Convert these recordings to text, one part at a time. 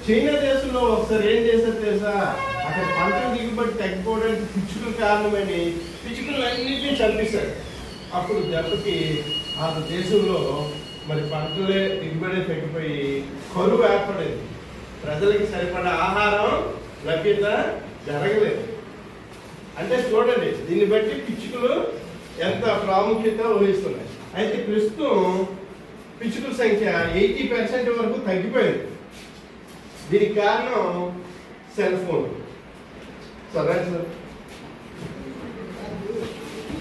China దేశంలో ఒకసారి ఏం చేశారు తెలుసా, అక్కడ పంట దిగుబడి తగ్గిపోవడానికి పిచ్చుకలు కారణమని పిచ్చుకలు అన్నింటినీ చంపేశారు. అప్పుడు దెబ్బకి ఆ దేశంలో మరి పంటలే దిగుబడి తగ్గిపోయి కరువు ఏర్పడేది. ప్రజలకి సరిపడా ఆహారం లభ్యత జరగలేదు. అంటే చూడండి, దీన్ని బట్టి పిచ్చుకలు ఎంత ప్రాముఖ్యత వహిస్తున్నాయి. అయితే ప్రస్తుతం పిచ్చుకల సంఖ్య 80% వరకు తగ్గిపోయింది. దీనికి కారణం సెల్ ఫోన్. సరే సార్,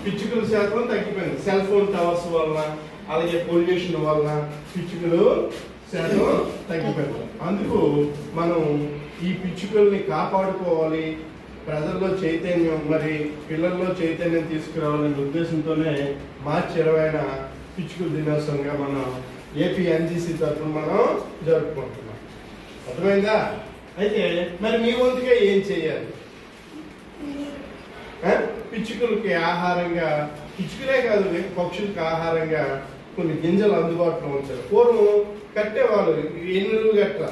పిచ్చుకల శాతం తగ్గిపోయింది సెల్ ఫోన్ టవర్స్ వలన, అలాగే పొల్యూషన్ వలన పిచ్చుకలు శాతం తగ్గిపోయింది. అందుకు మనం ఈ పిచ్చుకల్ని కాపాడుకోవాలి, ప్రజల్లో చైతన్యం, మరి పిల్లల్లో చైతన్యం తీసుకురావాలనే ఉద్దేశంతోనే మార్చి 20న పిచ్చుకల దినోత్సవంగా మనం ఏపీ ఎన్జీసీ తరఫున మనం జరుపుకుంటున్నాం. అర్థమైందా? అయితే మరి మీ వంతుగా ఏం చేయాలి? పిచ్చుకలకి ఆహారంగా, పిచ్చుకలే కాదు పక్షులకి ఆహారంగా కొన్ని గింజలు అందుబాటులో ఉంచారు. పూర్వం కట్టేవాళ్ళు ఎన్నులు గట్ల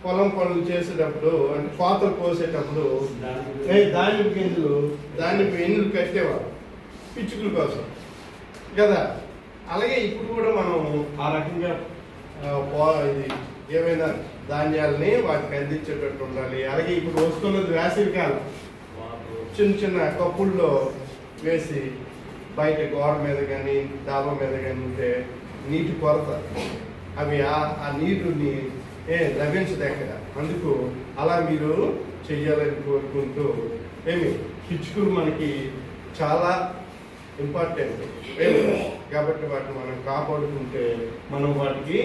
పొలం పనులు చేసేటప్పుడు, అంటే కోతలు కోసేటప్పుడు ధాన్యపు గింజలు, ధాన్యపు ఎన్నులు కట్టేవాళ్ళు పిచ్చుకల కోసం కదా. అలాగే ఇప్పుడు కూడా మనం ఆ రకంగా ఇది ఏమైనా ధాన్యాలని వాటికి అందించేటట్టు ఉండాలి. అలాగే ఇప్పుడు వస్తున్నది వేసవి కాలం, చిన్న చిన్న కప్పుల్లో వేసి బయట గోడ మీద కానీ డాబా మీద కానీ ఉంటే నీటి కొరత, అవి ఆ నీరుని లభించదు ఎక్కడ. అందుకు అలా మీరు చెయ్యాలని కోరుకుంటూ, పిచ్చుకలు మనకి చాలా ఇంపార్టెంట్ కాబట్టి వాటిని మనం కాపాడుకుంటే మనం వాటికి